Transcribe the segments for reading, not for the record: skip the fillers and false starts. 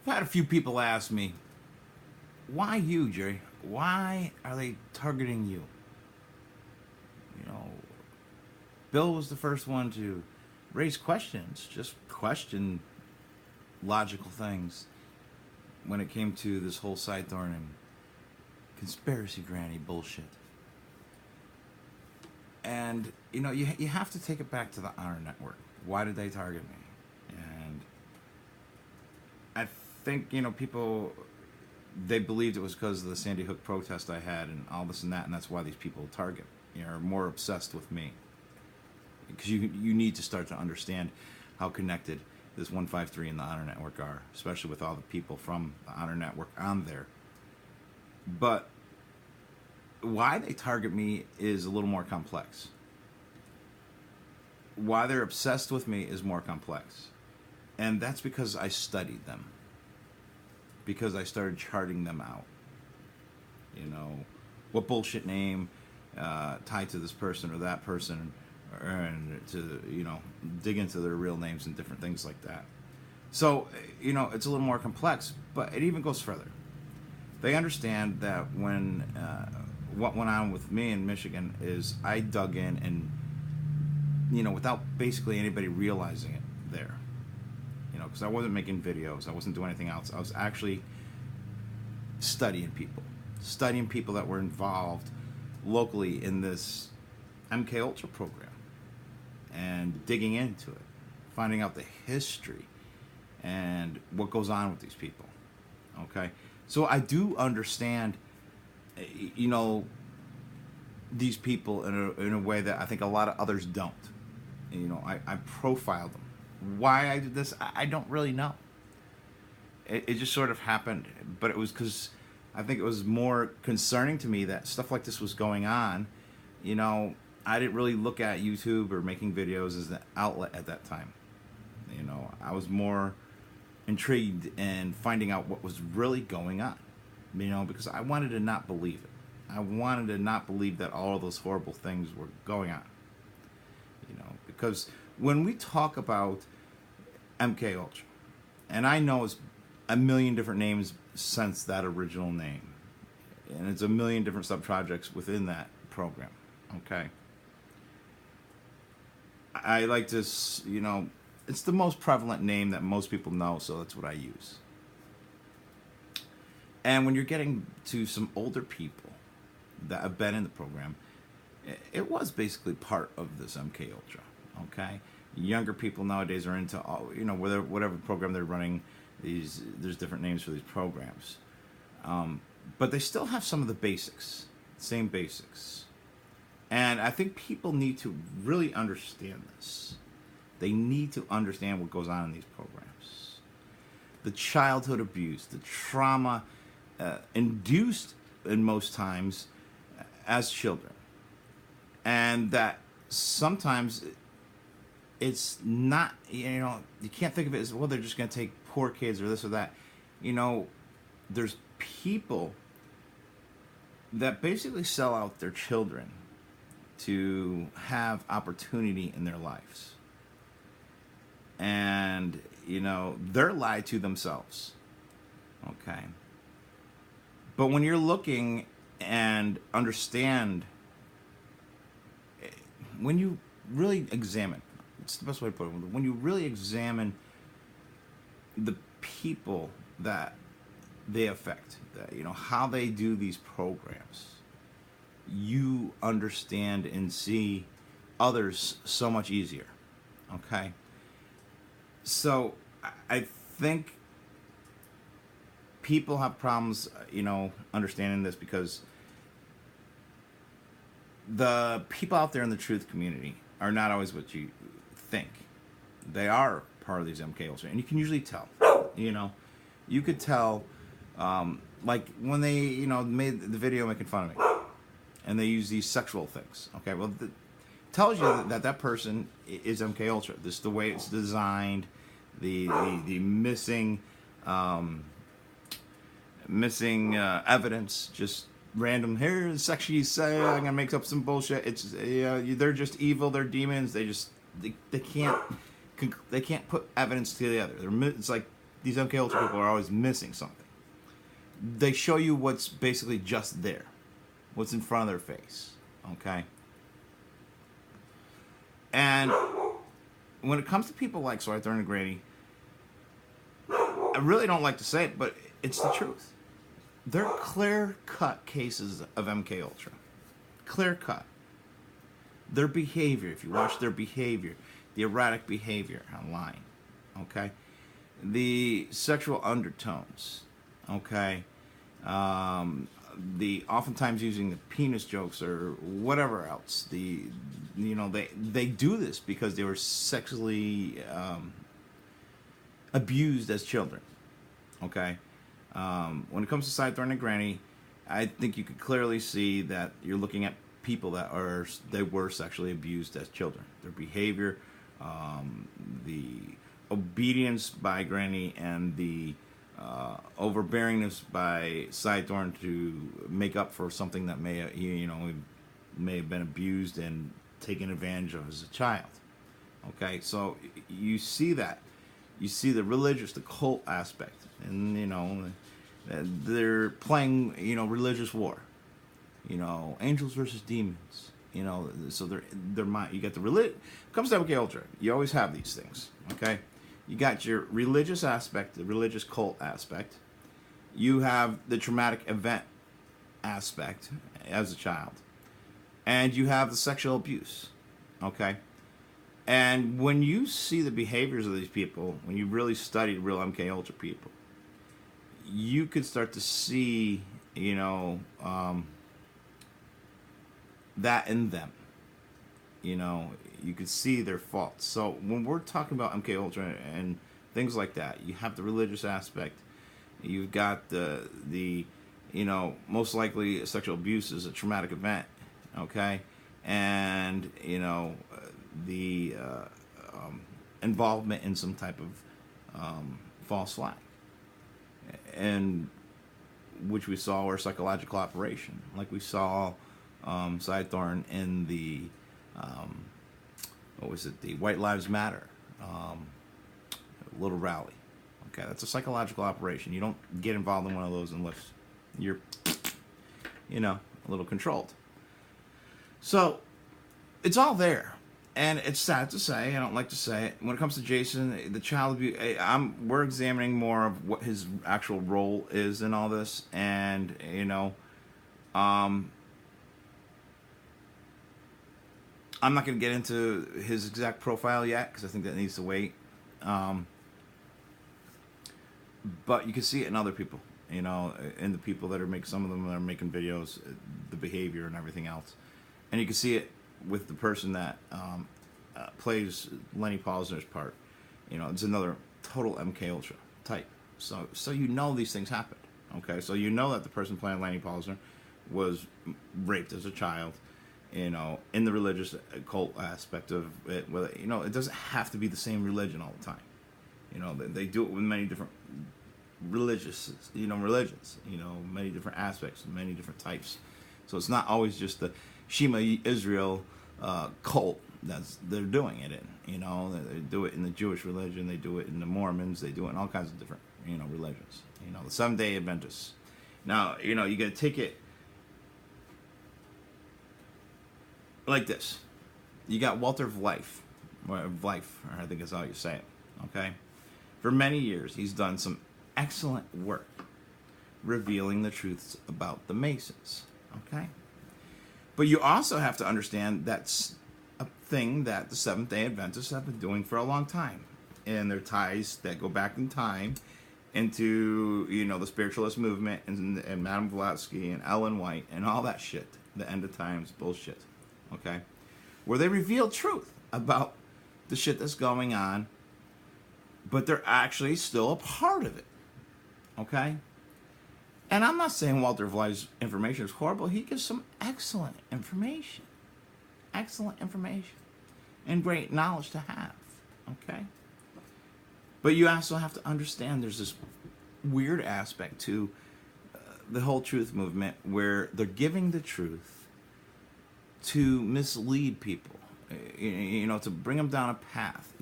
I've had a few people ask me, why you, Jerry? Why are they targeting you? You know, Bill was the first one to raise questions, just question logical things when it came to this whole Sidethorn and conspiracy granny bullshit. And, you have to take it back to the Honor Network. Why did they target me? And I think, people, they believed it was because of the Sandy Hook protest I had and all this and that, and that's why these people target, are more obsessed with me. Because you need to start to understand how connected this 153 and the Honor Network are, especially with all the people from the Honor Network on there. But why they target me is a little more complex. Why they're obsessed with me is more complex. And that's because I studied them. Because I started charting them out. What bullshit name tied to this person or that person, and to, dig into their real names and different things like that. So, it's a little more complex, but it even goes further. They understand that when what went on with me in Michigan is I dug in and, without basically anybody realizing it there, because I wasn't making videos, I wasn't doing anything else. I was actually studying people that were involved locally in this MK Ultra program and digging into it, finding out the history and what goes on with these people. Okay, so I do understand, these people in a way that I think a lot of others don't. I profiled them. Why I did this, I don't really know. It just sort of happened, but it was because I think it was more concerning to me that stuff like this was going on. I didn't really look at YouTube or making videos as an outlet at that time. I was more intrigued in finding out what was really going on, because I wanted to not believe it. I wanted to not believe that all of those horrible things were going on. Because when we talk about MK Ultra, and I know it's a million different names since that original name, and it's a million different sub-projects within that program, okay? I like to, it's the most prevalent name that most people know, so that's what I use. And when you're getting to some older people that have been in the program, it was basically part of this MK Ultra, okay? Younger people nowadays are into all, whatever program they're running. There's different names for these programs, but they still have some of the basics, same basics. And I think people need to really understand this. They need to understand what goes on in these programs. The childhood abuse, the trauma induced in most times as children. And that sometimes it's not, you can't think of it as, well, they're just going to take poor kids or this or that. There's people that basically sell out their children to have opportunity in their lives. And, they're lied to themselves. Okay. But when you're looking and understand, when you really examine, it's the best way to put it, when you really examine the people that they affect, that, how they do these programs, you understand and see others so much easier. Okay? So I think people have problems, understanding this because the people out there in the truth community are not always what you think. They are part of these MK Ultra, and you can usually tell. You could tell, like when they, made the video making fun of me, and they use these sexual things. Okay, well, it tells you that person is MK Ultra. This is the way it's designed. The missing evidence, just random. Here's sexually say I'm gonna make up some bullshit. It's they're just evil. They're demons. They can't put evidence together. It's like these MK Ultra people are always missing something. They show you what's basically just there, what's in front of their face, okay? And when it comes to people like Cy Thorne and Grady, I really don't like to say it, but it's the truth. They're clear-cut cases of MK Ultra. Clear-cut. Their behavior, if you watch their behavior, the erratic behavior online, okay? The sexual undertones, okay? The oftentimes using the penis jokes or whatever else. They do this because they were sexually abused as children, okay? When it comes to Cy Thorne and Grady, I think you could clearly see that you're looking at people that were sexually abused as children. Their behavior, the obedience by Granny, and the overbearingness by Cy Thorne to make up for something that may have been abused and taken advantage of as a child. Okay, so you see that. You see the religious, the cult aspect, and they're playing religious war. Angels versus demons. So they're mind. You got the religion. Comes to MK Ultra, you always have these things. Okay, you got your religious aspect, the religious cult aspect. You have the traumatic event aspect as a child, and you have the sexual abuse. Okay, and when you see the behaviors of these people, when you really study real MK Ultra people, you could start to see, that in them. You could see their faults. So when we're talking about MK Ultra and things like that, you have the religious aspect. You've got the most likely sexual abuse is a traumatic event, okay, and the involvement in some type of false flag, and which we saw, or psychological operation, like we saw Cy Thorne in the the White Lives Matter little rally. Okay, that's a psychological operation. You don't get involved in one of those unless you're a little controlled. So it's all there, and it's sad to say. I don't like to say it. When it comes to Jason, the child abuse, we're examining more of what his actual role is in all this, and I'm not going to get into his exact profile yet because I think that needs to wait. But you can see it in other people, in the people that are making, some of them that are making videos, the behavior and everything else. And you can see it with the person that plays Lenny Posner's part. It's another total MK Ultra type. So these things happened. Okay, so that the person playing Lenny Posner was raped as a child. In the religious cult aspect of it, whether it doesn't have to be the same religion all the time. They do it with many different religions, many different aspects, many different types. So it's not always just the Shema Israel cult they're doing it in. They do it in the Jewish religion, they do it in the Mormons, they do it in all kinds of different religions. The Seventh-day Adventists. Now you got to take it like this. You got Walter Vlief, or I think is how you say it, okay? For many years, he's done some excellent work revealing the truths about the Masons, okay? But you also have to understand that's a thing that the Seventh-day Adventists have been doing for a long time. And their ties that go back in time into, the spiritualist movement and Madame Blavatsky and Ellen White and all that shit. The end of times bullshit. Okay, where they reveal truth about the shit that's going on, but they're actually still a part of it. Okay, and I'm not saying Walter Vlief's information is horrible. He gives some excellent information, and great knowledge to have. Okay, but you also have to understand there's this weird aspect to the whole truth movement where they're giving the truth to mislead people, to bring them down a path,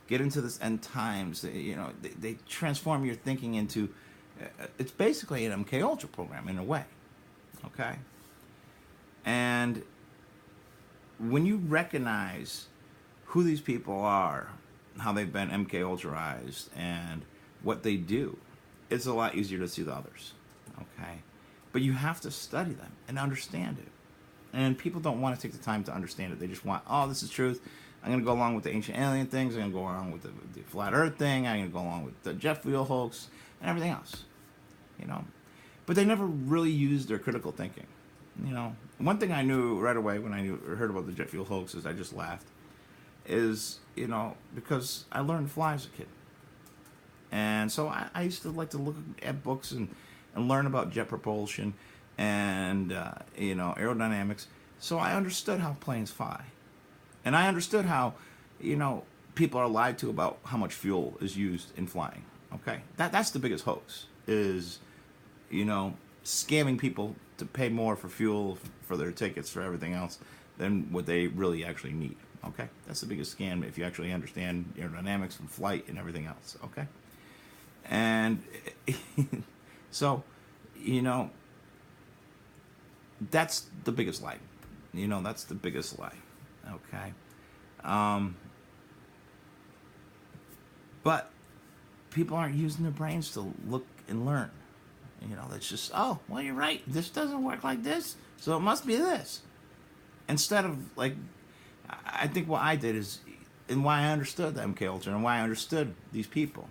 get into this end times. They transform your thinking into. It's basically an MK Ultra program in a way, okay. And when you recognize who these people are, how they've been MK Ultraized, and what they do, it's a lot easier to see the others, okay. But you have to study them and understand it. And people don't want to take the time to understand it. They just want, oh, this is truth. I'm going to go along with the ancient alien things. I'm going to go along with the flat earth thing. I'm going to go along with the Jeff Wheel hoax and everything else. But they never really used their critical thinking. One thing I knew right away when I heard about the Jet Fuel hoax is I just laughed. Is, because I learned to fly as a kid. And so I used to like to look at books and learn about jet propulsion and, aerodynamics. So I understood how planes fly. And I understood how, people are lied to about how much fuel is used in flying. Okay? That's the biggest hoax, is, scamming people to pay more for fuel, for their tickets, for everything else, than what they really actually need. Okay? That's the biggest scam if you actually understand aerodynamics and flight and everything else. Okay? And so, that's the biggest lie. That's the biggest lie. Okay? But people aren't using their brains to look and learn. It's just, oh, well, you're right. This doesn't work like this, so it must be this. Instead of, I think what I did is, and why I understood the MK Ultra and why I understood these people,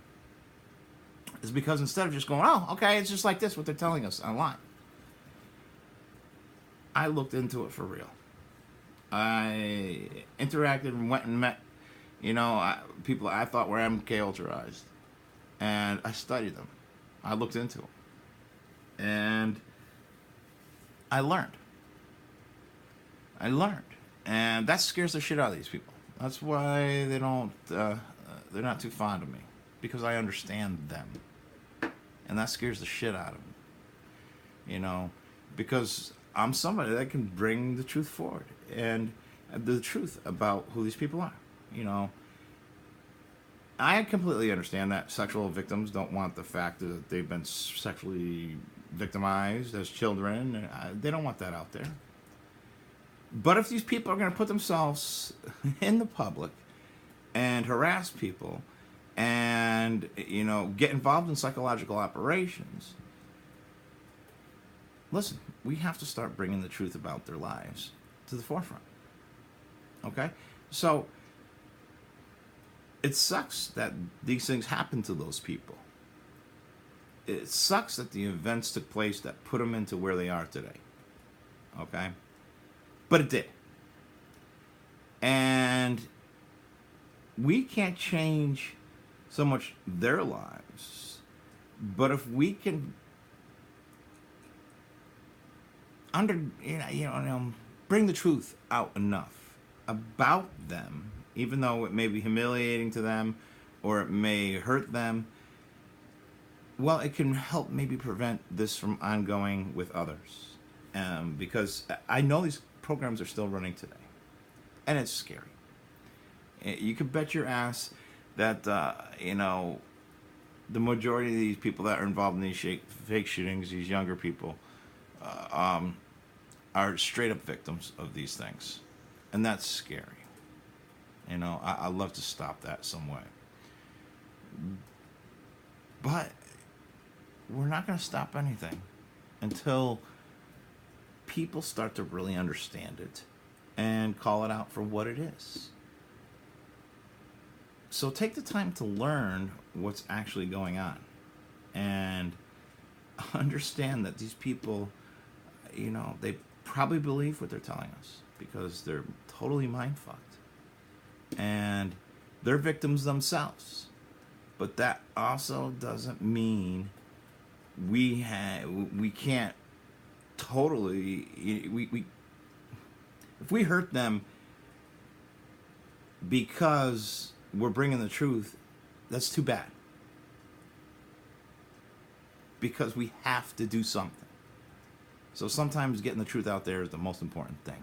is because instead of just going, oh, okay, it's just like this, what they're telling us online, I looked into it for real. I interacted and went and met, people I thought were MK Ultraized, and I studied them. I looked into them, and I learned. And that scares the shit out of these people. That's why they don't. They're not too fond of me, because I understand them, and that scares the shit out of them. Because I'm somebody that can bring the truth forward and the truth about who these people are. I completely understand that sexual victims don't want the fact that they've been sexually victimized as children. They don't want that out there. But if these people are going to put themselves in the public and harass people and, get involved in psychological operations, listen, we have to start bringing the truth about their lives to the forefront. Okay? So, it sucks that these things happen to those people. It sucks that the events took place that put them into where they are today. Okay? But it did. And we can't change so much their lives, but if we can bring the truth out enough about them, even though it may be humiliating to them or it may hurt them, well, it can help maybe prevent this from ongoing with others. Because I know these programs are still running today, and it's scary. You can bet your ass that, the majority of these people that are involved in these fake shootings, these younger people, are straight up victims of these things. And that's scary. I'd love to stop that some way. But we're not going to stop anything until people start to really understand it and call it out for what it is. So take the time to learn what's actually going on and understand that these people, they probably believe what they're telling us because they're totally mind-fucked. And they're victims themselves. But that also doesn't mean we can't totally, if we hurt them because we're bringing the truth, that's too bad. Because we have to do something. So sometimes getting the truth out there is the most important thing.